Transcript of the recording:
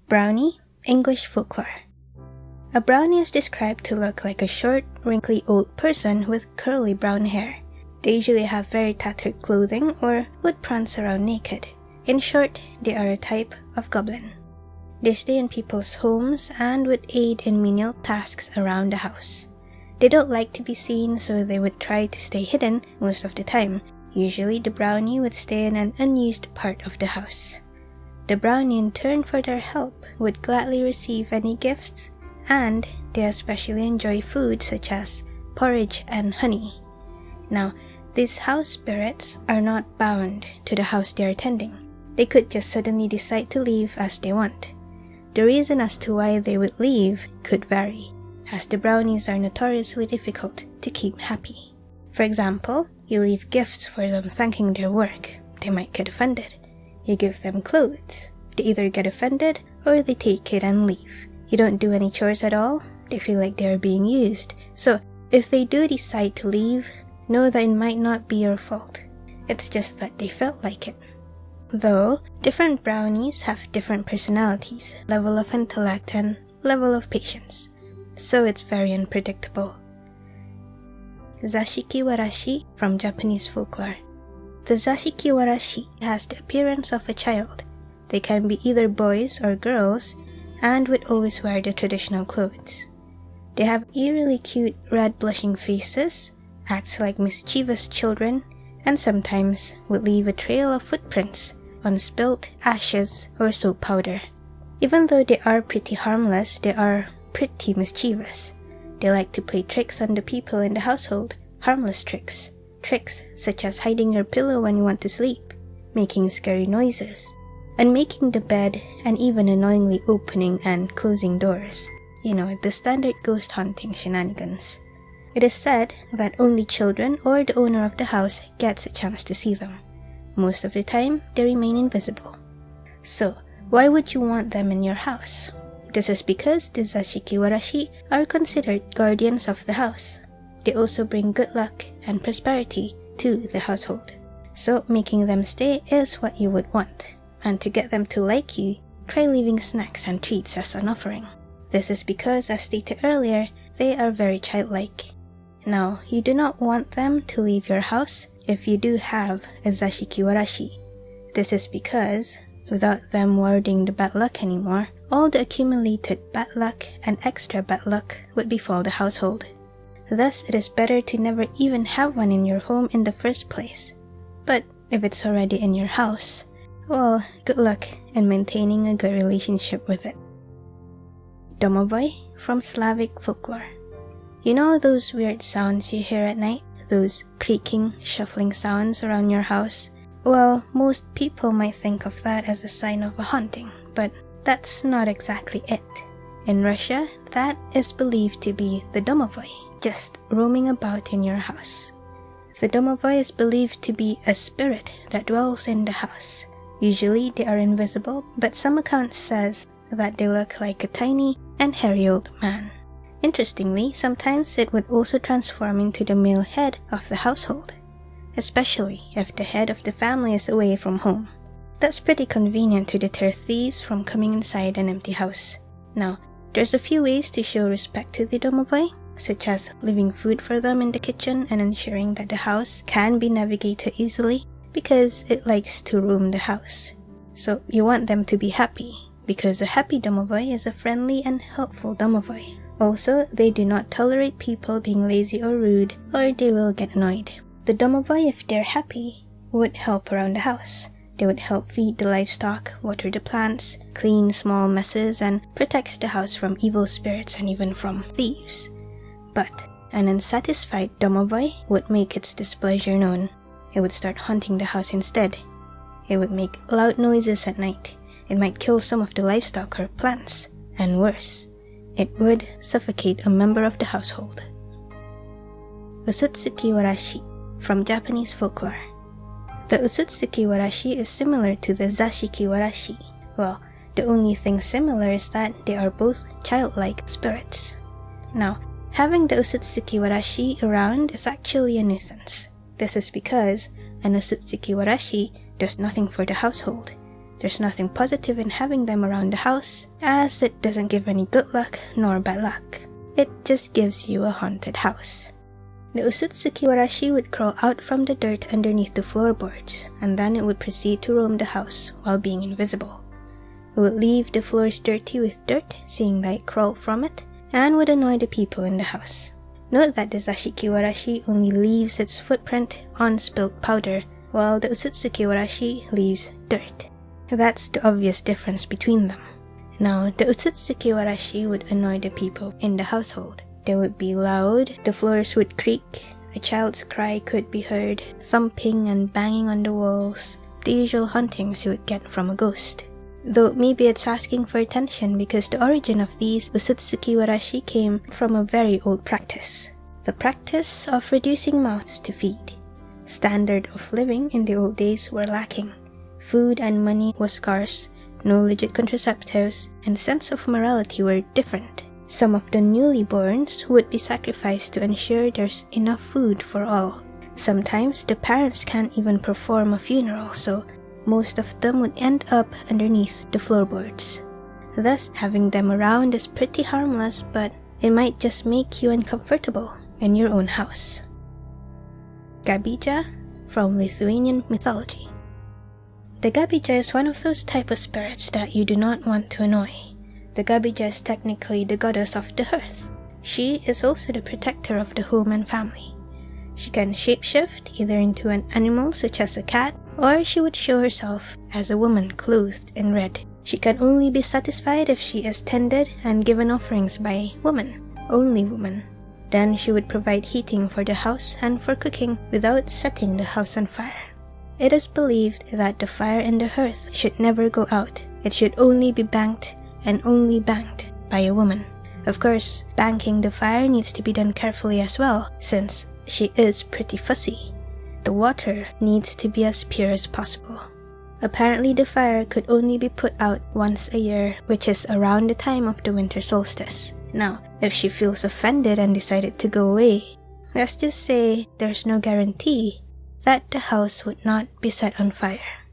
Brownie, English folklore. A brownie is described to look like a short, wrinkly old person with curly brown hair. They usually have very tattered clothing or would prance around naked. In short, they are a type of goblin. They stay in people's homes and would aid in menial tasks around the house. They don't like to be seen, so they would try to stay hidden most of the time. Usually, the brownie would stay in an unused part of the house. The brownie, in turn for their help, would gladly receive any gifts, and they especially enjoy food such as porridge and honey. Now, these house spirits are not bound to the house they are tending. They could just suddenly decide to leave as they want. The reason as to why they would leave could vary, as the brownies are notoriously difficult to keep happy. For example, you leave gifts for them thanking their work. They might get offended. You give them clothes. They either get offended or they take it and leave. You don't do any chores at all. They feel like they are being used. So, if they do decide to leave, know that it might not be your fault. It's just that they felt like it. Though, different brownies have different personalities, level of intellect, and level of patience. So it's very unpredictable. Zashiki Warashi from Japanese folklore. The Zashiki Warashi has the appearance of a child. They can be either boys or girls, and would always wear the traditional clothes. They have eerily cute red blushing faces, act like mischievous children, and sometimes would leave a trail of footprints on spilt ashes or soap powder. Even though they are pretty harmless, they are pretty mischievous. They like to play tricks on the people in the household, harmless tricks. Tricks such as hiding your pillow when you want to sleep, making scary noises, and making the bed, and even annoyingly opening and closing doors. You know, the standard ghost hunting shenanigans. It is said that only children or the owner of the house gets a chance to see them. Most of the time, they remain invisible. So, why would you want them in your house? This is because the Zashiki Warashi are considered guardians of the house. They also bring good luck and prosperity to the household. So, making them stay is what you would want. And to get them to like you, try leaving snacks and treats as an offering. This is because, as stated earlier, they are very childlike. Now, you do not want them to leave your house if you do have a Zashiki Warashi. This is because, without them warding the bad luck anymore, all the accumulated bad luck and extra bad luck would befall the household. Thus, it is better to never even have one in your home in the first place. But if it's already in your house, well, good luck in maintaining a good relationship with it. Domoboy from Slavic folklore. You know those weird sounds you hear at night? Those creaking, shuffling sounds around your house? Well, most people might think of that as a sign of a haunting, but that's not exactly it. In Russia, that is believed to be the Domoboy, just roaming about in your house. The Domoboy is believed to be a spirit that dwells in the house. Usually they are invisible, but some accounts says that they look like a tiny and hairy old man. Interestingly, sometimes it would also transform into the male head of the household, especially if the head of the family is away from home. That's pretty convenient to deter thieves from coming inside an empty house. Now, there's a few ways to show respect to the Domoboy, such as leaving food for them in the kitchen and ensuring that the house can be navigated easily, because it likes to roam the house. So you want them to be happy, because a happy Domoboy is a friendly and helpful Domoboy. Also, they do not tolerate people being lazy or rude, or they will get annoyed. The Domoboy, if they're happy, would help around the house. They would help feed the livestock, water the plants, clean small messes, and protects the house from evil spirits and even from thieves. But an unsatisfied Domoboy would make its displeasure known. It would start haunting the house instead. It would make loud noises at night. It might kill some of the livestock or plants. And worse, it would suffocate a member of the household. Itsuki Warashi from Japanese folklore. The Itsuki Warashi is similar to the Zashiki Warashi. Well, the only thing similar is that they are both childlike spirits. Now, having the Itsuki Warashi around is actually a nuisance. This is because an Itsuki Warashi does nothing for the household. There's nothing positive in having them around the house, as it doesn't give any good luck nor bad luck. It just gives you a haunted house. The Itsuki Warashi would crawl out from the dirt underneath the floorboards, and then it would proceed to roam the house while being invisible. It would leave the floors dirty with dirt, seeing that it crawled from it, and would annoy the people in the house. Note that the Zashiki Warashi only leaves its footprint on spilt powder, while the Itsuki Warashi leaves dirt. That's the obvious difference between them. Now, the Itsuki Warashi would annoy the people in the household. They would be loud, the floors would creak, a child's cry could be heard, thumping and banging on the walls, the usual hauntings you would get from a ghost. Though maybe it's asking for attention because the origin of these Itsuki Warashi came from a very old practice. The practice of reducing mouths to feed. Standard of living in the old days were lacking. Food and money was scarce, no legit contraceptives, and sense of morality were different. Some of the newly borns would be sacrificed to ensure there's enough food for all. Sometimes the parents can't even perform a funeral, so most of them would end up underneath the floorboards. Thus, having them around is pretty harmless, but it might just make you uncomfortable in your own house. Gabija from Lithuanian mythology. The Gabija is one of those type of spirits that you do not want to annoy. The Gabija is technically the goddess of the hearth. She is also the protector of the home and family. She can shapeshift either into an animal such as a cat, or she would show herself as a woman clothed in red. She can only be satisfied if she is tended and given offerings by women, only women. Then she would provide heating for the house and for cooking without setting the house on fire. It is believed that the fire in the hearth should never go out. It should only be banked, and only banked by a woman. Of course, banking the fire needs to be done carefully as well, since she is pretty fussy. The water needs to be as pure as possible. Apparently the fire could only be put out once a year, which is around the time of the winter solstice. Now, if she feels offended and decided to go away, let's just say there's no guarantee that the house would not be set on fire.